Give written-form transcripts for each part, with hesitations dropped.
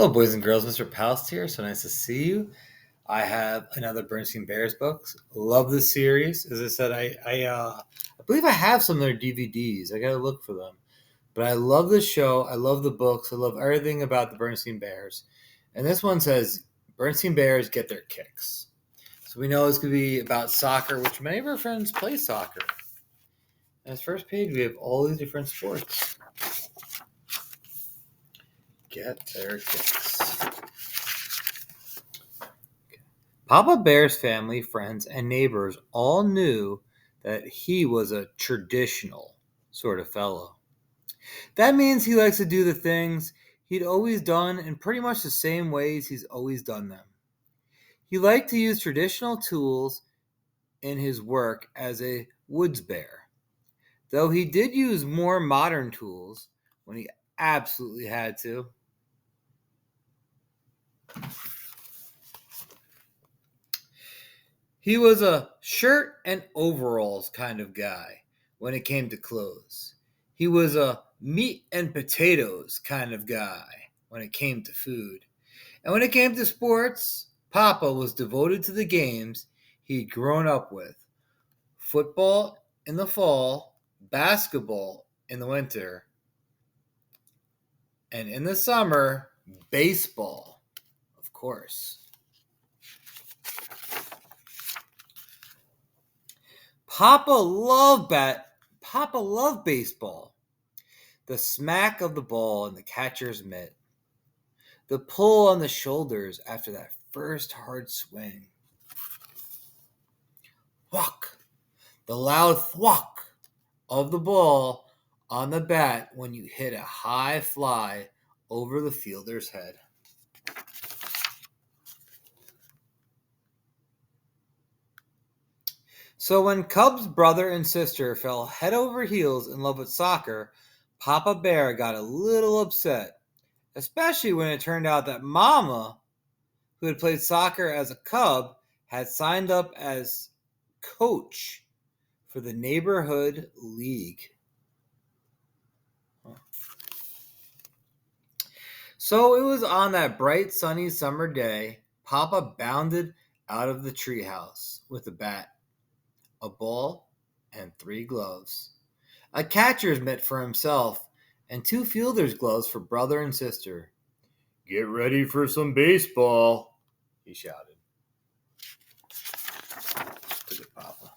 Hello, boys and girls. Mr. Poust here. So nice to see you. I have another Berenstain Bears books. Love this series. As I said, I believe I have some of their DVDs. I gotta look for them. But I love the show. I love the books. I love everything about the Berenstain Bears. And this one says Berenstain Bears get their kicks. So we know it's gonna be about soccer, which many of our friends play soccer. On this first page, we have all these different sports. Get their kicks. Papa Bear's family, friends, and neighbors all knew that he was a traditional sort of fellow. That means he likes to do the things he'd always done in pretty much the same ways he's always done them. He liked to use traditional tools in his work as a woods bear, though he did use more modern tools when he absolutely had to. He was a shirt and overalls kind of guy when it came to clothes. He was a meat and potatoes kind of guy when it came to food. And when it came to sports, Papa was devoted to the games he'd grown up with: football in the fall, basketball in the winter, and in the summer, baseball, of course. Papa loved baseball. The smack of the ball in the catcher's mitt. The pull on the shoulders after that first hard swing. Whack! The loud thwack of the ball on the bat when you hit a high fly over the fielder's head. So when Cub's brother and sister fell head over heels in love with soccer, Papa Bear got a little upset, especially when it turned out that Mama, who had played soccer as a Cub, had signed up as coach for the neighborhood league. So it was on that bright, sunny summer day, Papa bounded out of the treehouse with a bat, a ball, and 3 gloves, a catcher's mitt for himself, and 2 fielder's gloves for brother and sister. "Get ready for some baseball," he shouted. Look at Papa.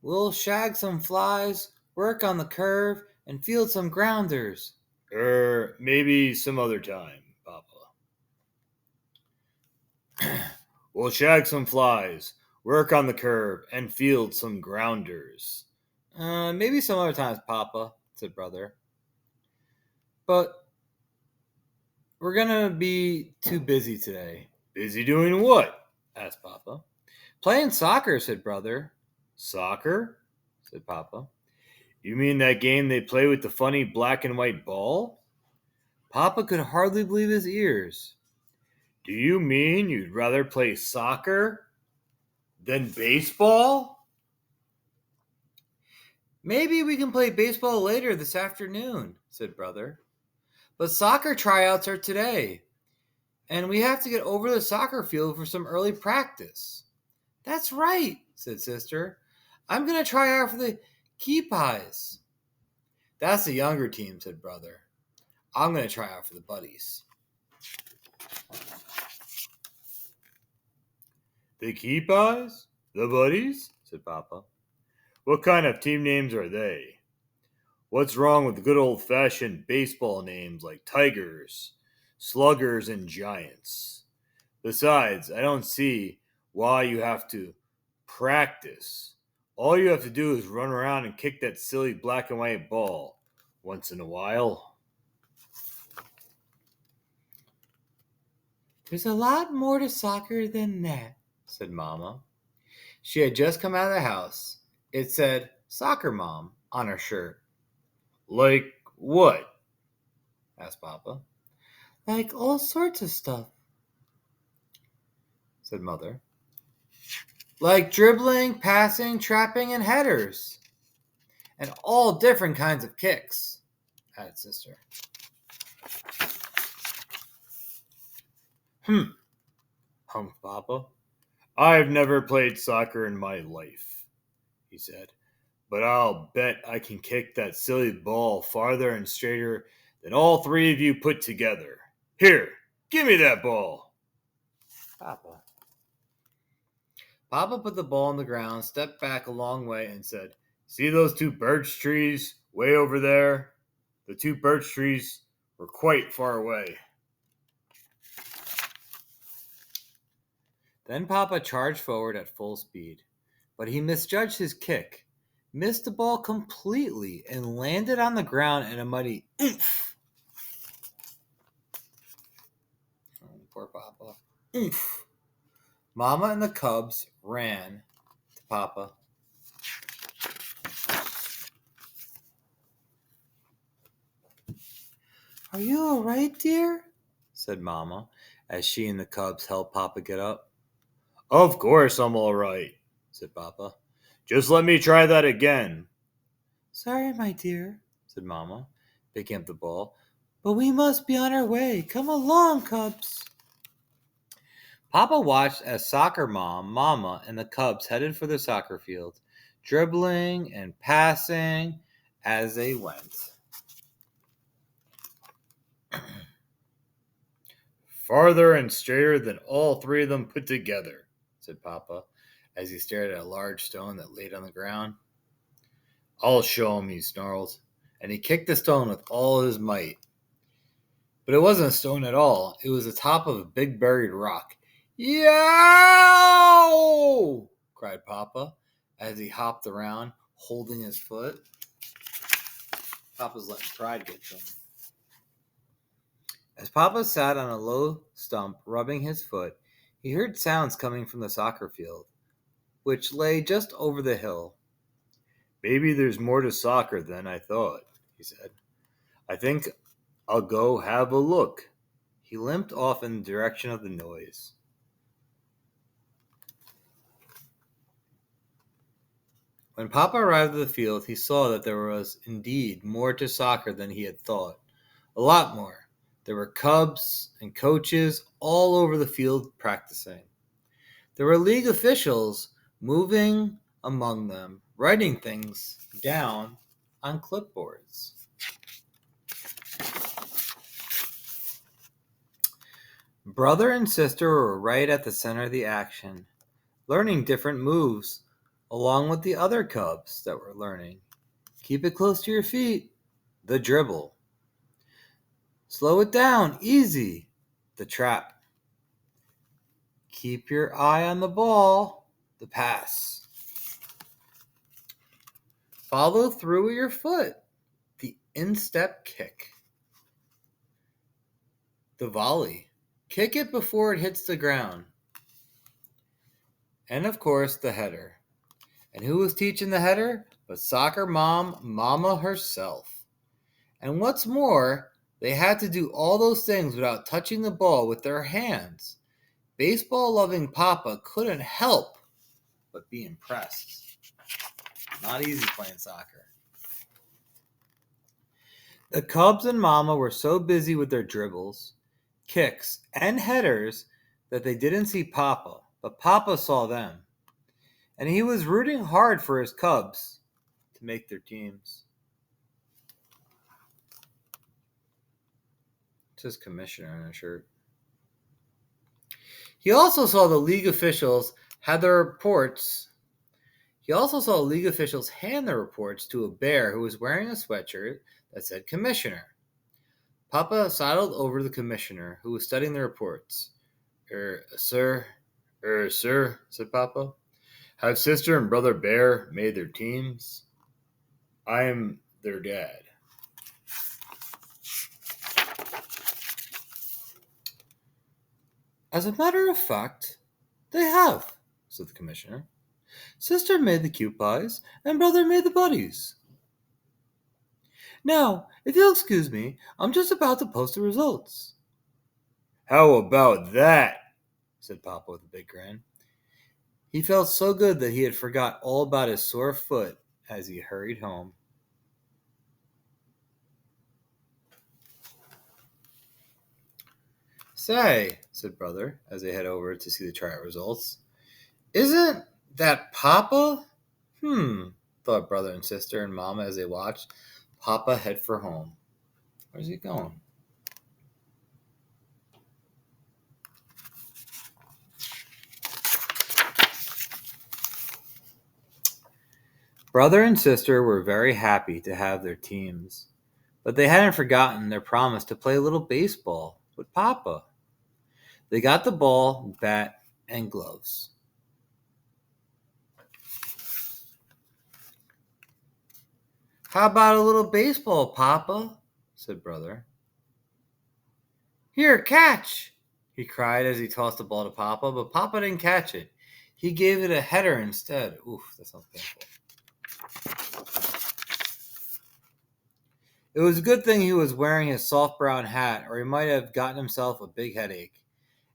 "We'll shag some flies, work on the curve, and field some grounders." Maybe some other time, Papa. "We'll shag some flies, work on the curve, and field some grounders." Maybe some other times, Papa," said brother. "But we're gonna be too busy today." "Busy doing what?" asked Papa. "Playing soccer," said brother. "Soccer?" said Papa. "You mean that game they play with the funny black and white ball?" Papa could hardly believe his ears. "Do you mean you'd rather play soccer than baseball?" "Maybe we can play baseball later this afternoon," said brother. "But soccer tryouts are today, and we have to get over the soccer field for some early practice." "That's right," said sister. "I'm going to try out for the Key Pies." "That's the younger team," said brother. "I'm going to try out for the Buddies." "The Key Pies? The Buddies?" said Papa. "What kind of team names are they? What's wrong with good old-fashioned baseball names like Tigers, Sluggers, and Giants? Besides, I don't see why you have to practice. All you have to do is run around and kick that silly black and white ball once in a while." "There's a lot more to soccer than that," said Mama. She had just come out of the house. It said "Soccer Mom" on her shirt. "Like what?" asked Papa. "Like all sorts of stuff," said Mother. like dribbling, passing, trapping, and headers, and all different kinds of kicks, added Sister. Hummed Papa. I've never played soccer in my life, he said, but I'll bet I can kick that silly ball farther and straighter than all three of you put together. Here, give me that ball. Papa. Papa put the ball on the ground, stepped back a long way, and said, See those two birch trees way over there? The two birch trees were quite far away. Then Papa charged forward at full speed, but he misjudged his kick, missed the ball completely, and landed on the ground in a muddy oomph. Oh, poor Papa. Oomph. Mama and the cubs ran to Papa. Are you all right, dear? Said Mama, as she and the cubs helped Papa get up. Of course I'm all right, said Papa. Just let me try that again. Sorry, my dear, said Mama, picking up the ball, but we must be on our way. Come along, cubs. Papa watched as soccer mom, Mama, and the cubs headed for the soccer field, dribbling and passing as they went. Farther and straighter than all three of them put together, said Papa, as he stared at a large stone that laid on the ground. I'll show him, he snarled, and he kicked the stone with all his might. But it wasn't a stone at all. It was the top of a big buried rock. Yow! Cried Papa as he hopped around, holding his foot. Papa's letting pride get to him. As Papa sat on a low stump, rubbing his foot, he heard sounds coming from the soccer field, which lay just over the hill. Maybe there's more to soccer than I thought, he said. I think I'll go have a look. He limped off in the direction of the noise. When Papa arrived at the field, he saw that there was indeed more to soccer than he had thought. A lot more. There were cubs and coaches all over the field practicing. There were league officials moving among them, writing things down on clipboards. Brother and sister were right at the center of the action, learning different moves along with the other cubs that were learning. Keep it close to your feet, the dribble. Slow it down, easy, the trap. Keep your eye on the ball, the pass. Follow through with your foot, the instep kick. The volley. Kick it before it hits the ground. And of course, the header. And who was teaching the header? But soccer mom, Mama herself. And what's more, they had to do all those things without touching the ball with their hands. Baseball-loving Papa couldn't help but be impressed. Not easy playing soccer. The Cubs and Mama were so busy with their dribbles, kicks, and headers that they didn't see Papa, but Papa saw them. And he was rooting hard for his Cubs to make their teams. It says commissioner on her shirt. He also saw the league officials hand their reports to a bear who was wearing a sweatshirt that said commissioner. Papa sidled over to the commissioner, who was studying the reports. Sir, said Papa. Have sister and brother bear made their teams? I am their dad. As a matter of fact, they have, said the commissioner. Sister made the cute pies, and brother made the buddies. Now, if you'll excuse me, I'm just about to post the results. How about that? Said Papa with a big grin. He felt so good that he had forgot all about his sore foot as he hurried home. Say, said Brother, as they head over to see the tryout results, isn't that Papa? Thought Brother and Sister and Mama as they watched Papa head for home. Where's he going? Brother and Sister were very happy to have their teams, but they hadn't forgotten their promise to play a little baseball with Papa. They got the ball, bat, and gloves. How about a little baseball, Papa? Said Brother. Here, catch! He cried as he tossed the ball to Papa, but Papa didn't catch it. He gave it a header instead. Oof, that sounds painful. It was a good thing he was wearing his soft brown hat, or he might have gotten himself a big headache.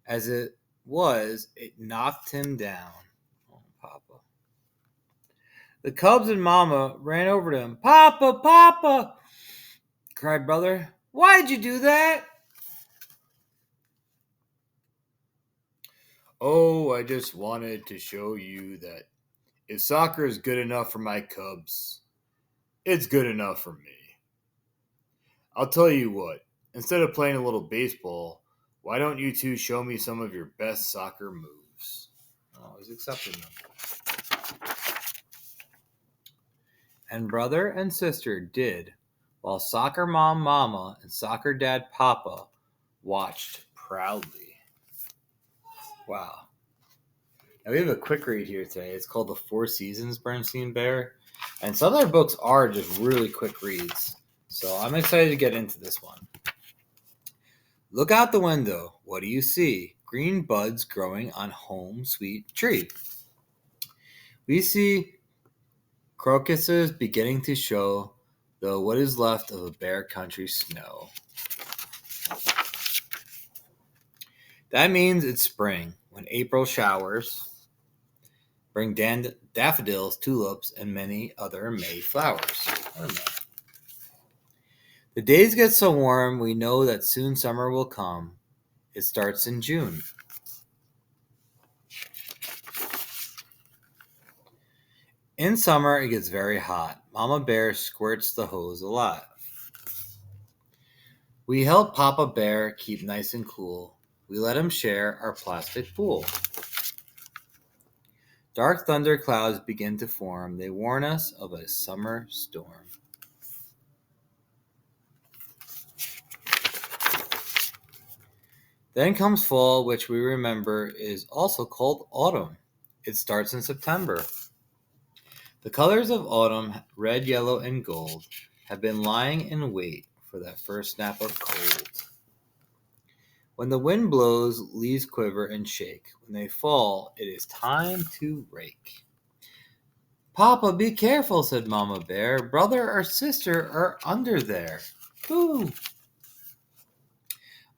As it was, it knocked him down. Oh, Papa. The Cubs and Mama ran over to him. Papa, Papa! Cried Brother. Why'd you do that? Oh, I just wanted to show you that if soccer is good enough for my Cubs, it's good enough for me. I'll tell you what, instead of playing a little baseball, why don't you two show me some of your best soccer moves? Oh, he's accepting them. And Brother and Sister did, while Soccer Mom Mama and Soccer Dad Papa watched proudly. Wow. Now we have a quick read here today. It's called The Four Seasons Berenstain Bear. And some of their books are just really quick reads. So I'm excited to get into this one. Look out the window. What do you see? Green buds growing on home sweet tree. We see crocuses beginning to show, though what is left of a bare country snow. That means it's spring, when April showers bring daffodils, tulips, and many other May flowers. The days get so warm, we know that soon summer will come. It starts in June. In summer, it gets very hot. Mama Bear squirts the hose a lot. We help Papa Bear keep nice and cool. We let him share our plastic pool. Dark thunder clouds begin to form. They warn us of a summer storm. Then comes fall, which we remember is also called autumn. It starts in September. The colors of autumn, red, yellow, and gold, have been lying in wait for that first snap of cold. When the wind blows, leaves quiver and shake. When they fall, it is time to rake. Papa, be careful, said Mama Bear. Brother or sister are under there. Ooh.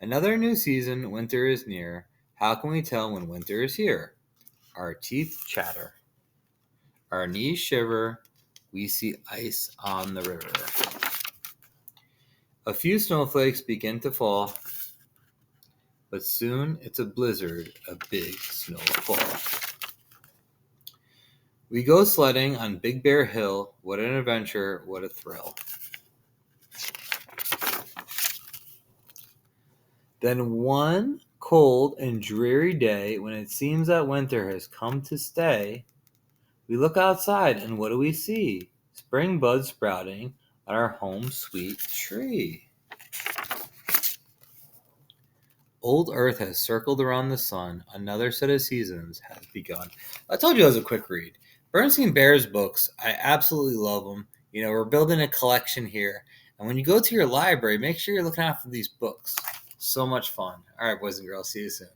Another new season, winter is near. How can we tell when winter is here? Our teeth chatter. Our knees shiver. We see ice on the river. A few snowflakes begin to fall, but soon it's a blizzard, a big snowfall. We go sledding on Big Bear Hill. What an adventure, what a thrill. Then one cold and dreary day, when it seems that winter has come to stay, we look outside and what do we see? Spring buds sprouting on our home sweet tree. Old Earth has circled around the sun. Another set of seasons has begun. I told you it was a quick read. Berenstain Bears books, I absolutely love them. You know, we're building a collection here. And when you go to your library, make sure you're looking out for these books. So much fun. All right, boys and girls, see you soon.